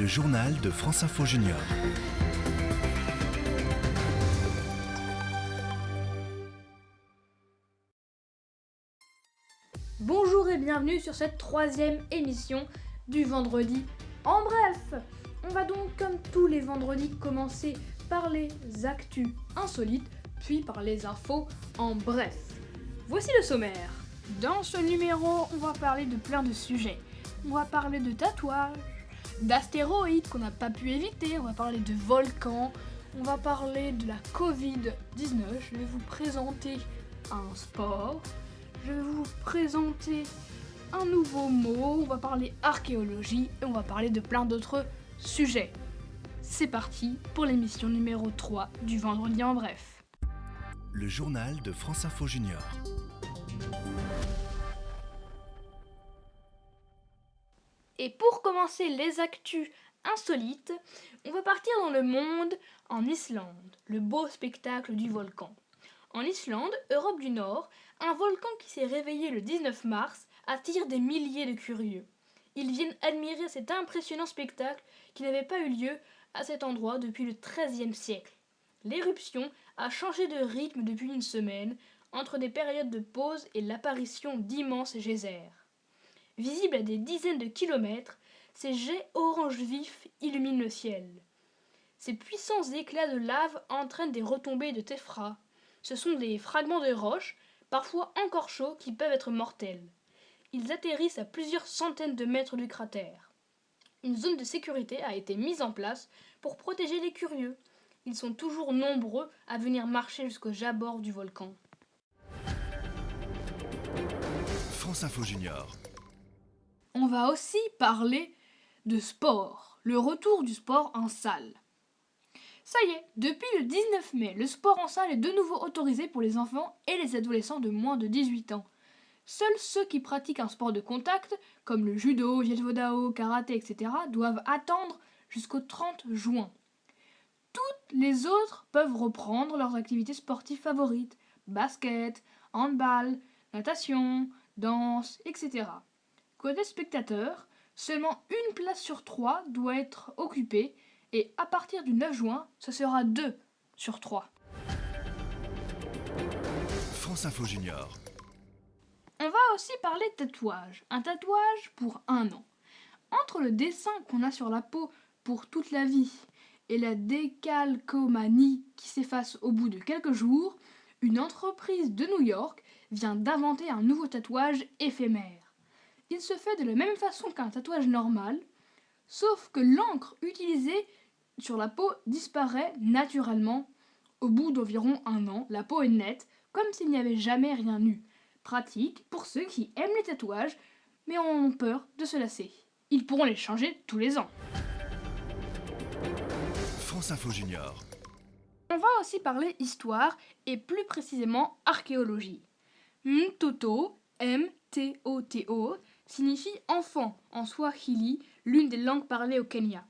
journal de France Info Junior. Bonjour et bienvenue sur cette troisième émission du vendredi en bref. On va donc comme tous les vendredis commencer par les actus insolites, puis par les infos en bref. Voici le sommaire. Dans ce numéro, on va parler de plein de sujets. On va parler de tatouages, d'astéroïdes qu'on n'a pas pu éviter, on va parler de volcans, on va parler de la Covid-19, je vais vous présenter un sport, je vais vous présenter un nouveau mot, on va parler archéologie et on va parler de plein d'autres sujets. C'est parti pour l'émission numéro 3 du vendredi en bref. Le journal de France Info Junior. Et pour commencer les actus insolites, on va partir dans le monde en Islande, le beau spectacle du volcan. En Islande, Europe du Nord, un volcan qui s'est réveillé le 19 mars attire des milliers de curieux. Ils viennent admirer cet impressionnant spectacle qui n'avait pas eu lieu à cet endroit depuis le XIIIe siècle. L'éruption a changé de rythme depuis une semaine, entre des périodes de pause et l'apparition d'immenses geysers. Visibles à des dizaines de kilomètres, ces jets orange vif illuminent le ciel. Ces puissants éclats de lave entraînent des retombées de téphra. Ce sont des fragments de roches, parfois encore chauds, qui peuvent être mortels. Ils atterrissent à plusieurs centaines de mètres du cratère. Une zone de sécurité a été mise en place pour protéger les curieux. Ils sont toujours nombreux à venir marcher jusqu'au jabord du volcan. France Info Junior. On va aussi parler de sport, le retour du sport en salle. Ça y est, depuis le 19 mai, le sport en salle est de nouveau autorisé pour les enfants et les adolescents de moins de 18 ans. Seuls ceux qui pratiquent un sport de contact, comme le judo, jiu-jitsu, karaté, etc., doivent attendre jusqu'au 30 juin. Toutes les autres peuvent reprendre leurs activités sportives favorites, basket, handball, natation, danse, etc. Côté spectateurs, seulement une place sur 3 doit être occupée et à partir du 9 juin, ce sera 2 sur 3. France Info Junior. On va aussi parler de tatouage. Un tatouage pour 1 an. Entre le dessin qu'on a sur la peau pour toute la vie et la décalcomanie qui s'efface au bout de quelques jours, une entreprise de New York vient d'inventer un nouveau tatouage éphémère. Il se fait de la même façon qu'un tatouage normal, sauf que l'encre utilisée sur la peau disparaît naturellement. Au bout d'environ 1 an, la peau est nette, comme s'il n'y avait jamais rien eu. Pratique pour ceux qui aiment les tatouages, mais ont peur de se lasser. Ils pourront les changer tous les ans. France Info Junior. On va aussi parler histoire et plus précisément archéologie. Mtoto, M-T-O-T-O, signifie enfant en Swahili, l'une des langues parlées au Kenya.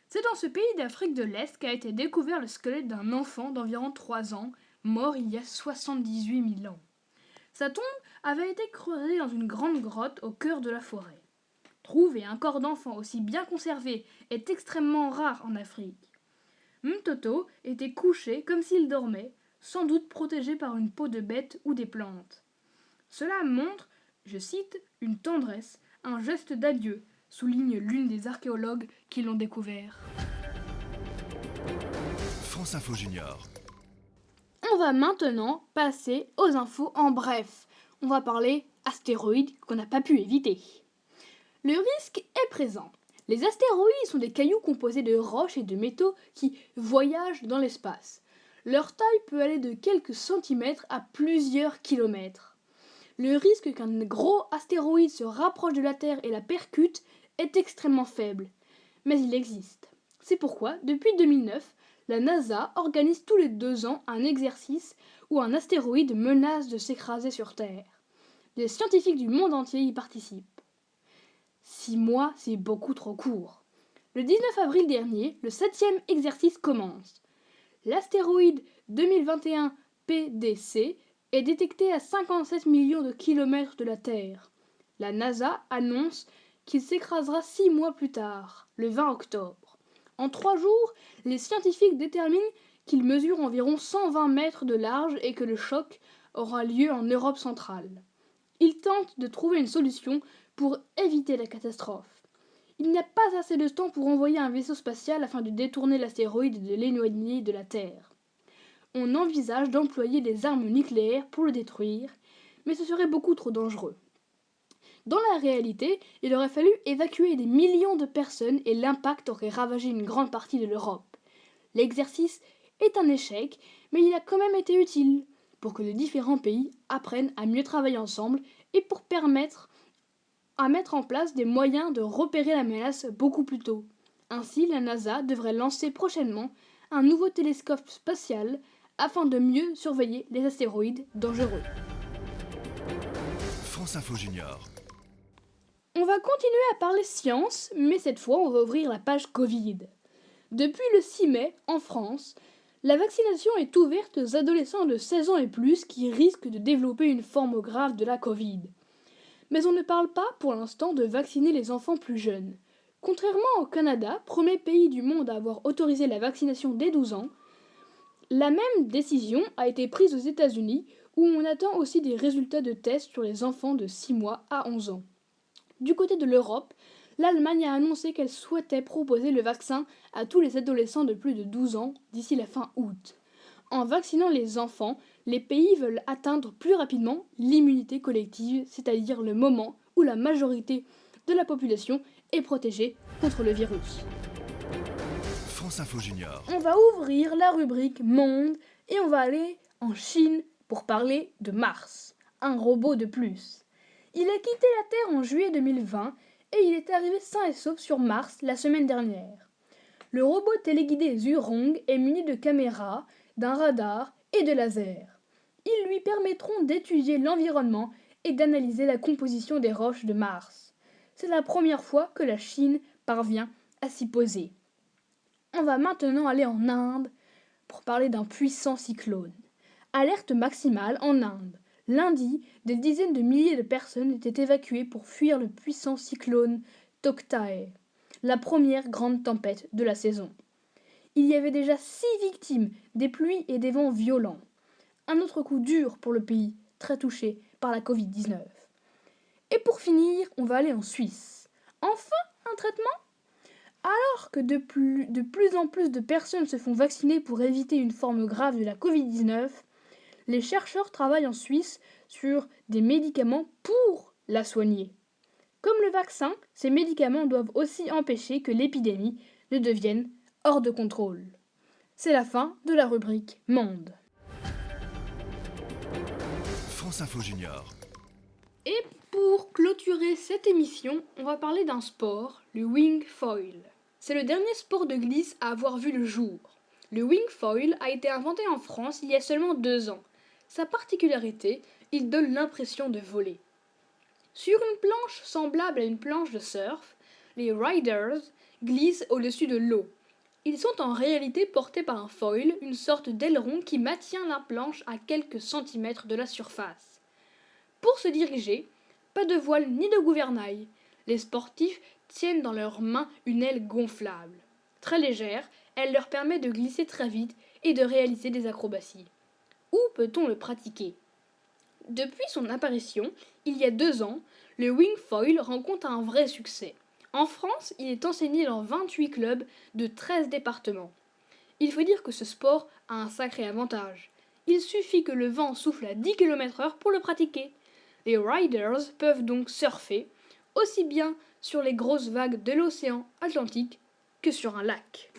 C'est dans ce pays d'Afrique de l'Est qu'a été découvert le squelette d'un enfant d'environ 3 ans, mort il y a 78 000 ans. Sa tombe avait été creusée dans une grande grotte au cœur de la forêt. Trouver un corps d'enfant aussi bien conservé est extrêmement rare en Afrique. Mtoto était couché comme s'il dormait, sans doute protégé par une peau de bête ou des plantes. Cela montre, je cite, une tendresse, un geste d'adieu, souligne l'une des archéologues qui l'ont découvert. France Info Junior. On va maintenant passer aux infos en bref. On va parler astéroïdes qu'on n'a pas pu éviter. Le risque est présent. Les astéroïdes sont des cailloux composés de roches et de métaux qui voyagent dans l'espace. Leur taille peut aller de quelques centimètres à plusieurs kilomètres. Le risque qu'un gros astéroïde se rapproche de la Terre et la percute est extrêmement faible. Mais il existe. C'est pourquoi, depuis 2009, la NASA organise tous les 2 ans un exercice où un astéroïde menace de s'écraser sur Terre. Des scientifiques du monde entier y participent. 6 mois, c'est beaucoup trop court. Le 19 avril dernier, le 7e exercice commence. L'astéroïde 2021 PDC est détecté à 57 millions de kilomètres de la Terre. La NASA annonce qu'il s'écrasera 6 mois plus tard, le 20 octobre. En 3 jours, les scientifiques déterminent qu'il mesure environ 120 mètres de large et que le choc aura lieu en Europe centrale. Ils tentent de trouver une solution pour éviter la catastrophe. Il n'y a pas assez de temps pour envoyer un vaisseau spatial afin de détourner l'astéroïde et de l'éloigner de la Terre. On envisage d'employer des armes nucléaires pour le détruire, mais ce serait beaucoup trop dangereux. Dans la réalité, il aurait fallu évacuer des millions de personnes et l'impact aurait ravagé une grande partie de l'Europe. L'exercice est un échec, mais il a quand même été utile pour que les différents pays apprennent à mieux travailler ensemble et pour permettre à mettre en place des moyens de repérer la menace beaucoup plus tôt. Ainsi, la NASA devrait lancer prochainement un nouveau télescope spatial afin de mieux surveiller les astéroïdes dangereux. France Info Junior. On va continuer à parler science, mais cette fois on va ouvrir la page Covid. Depuis le 6 mai, en France, la vaccination est ouverte aux adolescents de 16 ans et plus qui risquent de développer une forme grave de la Covid. Mais on ne parle pas pour l'instant de vacciner les enfants plus jeunes. Contrairement au Canada, premier pays du monde à avoir autorisé la vaccination dès 12 ans, la même décision a été prise aux États-Unis où on attend aussi des résultats de tests sur les enfants de 6 mois à 11 ans. Du côté de l'Europe, l'Allemagne a annoncé qu'elle souhaitait proposer le vaccin à tous les adolescents de plus de 12 ans d'ici la fin août. En vaccinant les enfants, les pays veulent atteindre plus rapidement l'immunité collective, c'est-à-dire le moment où la majorité de la population est protégée contre le virus. France Info Junior. On va ouvrir la rubrique Monde et on va aller en Chine pour parler de Mars, un robot de plus. Il a quitté la Terre en juillet 2020 et il est arrivé sain et sauf sur Mars la semaine dernière. Le robot téléguidé Zhurong est muni de caméras, d'un radar et de lasers. Ils lui permettront d'étudier l'environnement et d'analyser la composition des roches de Mars. C'est la première fois que la Chine parvient à s'y poser. On va maintenant aller en Inde pour parler d'un puissant cyclone. Alerte maximale en Inde. Lundi, des dizaines de milliers de personnes étaient évacuées pour fuir le puissant cyclone Toktae, la première grande tempête de la saison. Il y avait déjà 6 victimes, des pluies et des vents violents. Un autre coup dur pour le pays, très touché par la Covid-19. Et pour finir, on va aller en Suisse. Enfin, un traitement ? Alors que de plus en plus de personnes se font vacciner pour éviter une forme grave de la Covid-19, les chercheurs travaillent en Suisse sur des médicaments pour la soigner. Comme le vaccin, ces médicaments doivent aussi empêcher que l'épidémie ne devienne hors de contrôle. C'est la fin de la rubrique Monde. France Info Junior. Et pour clôturer cette émission, on va parler d'un sport, le wing foil. C'est le dernier sport de glisse à avoir vu le jour. Le wing foil a été inventé en France il y a seulement 2 ans. Sa particularité, il donne l'impression de voler. Sur une planche semblable à une planche de surf, les riders glissent au-dessus de l'eau. Ils sont en réalité portés par un foil, une sorte d'aileron qui maintient la planche à quelques centimètres de la surface. Pour se diriger, pas de voile ni de gouvernail. Les sportifs tiennent dans leurs mains une aile gonflable. Très légère, elle leur permet de glisser très vite et de réaliser des acrobaties. Où peut-on le pratiquer ? Depuis son apparition, il y a 2 ans, le wing foil rencontre un vrai succès. En France, il est enseigné dans 28 clubs de 13 départements. Il faut dire que ce sport a un sacré avantage. Il suffit que le vent souffle à 10 km/h pour le pratiquer. Les riders peuvent donc surfer, aussi bien sur les grosses vagues de l'océan Atlantique que sur un lac.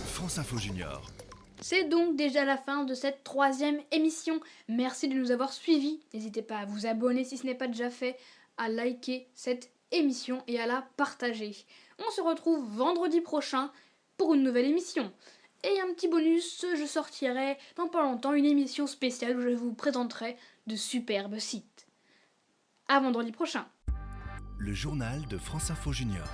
France Info Junior. C'est donc déjà la fin de cette 3e émission. Merci de nous avoir suivis. N'hésitez pas à vous abonner si ce n'est pas déjà fait, à liker cette émission et à la partager. On se retrouve vendredi prochain pour une nouvelle émission. Et un petit bonus, je sortirai dans pas longtemps une émission spéciale où je vous présenterai de superbes sites. À vendredi prochain. Le journal de France Info Junior.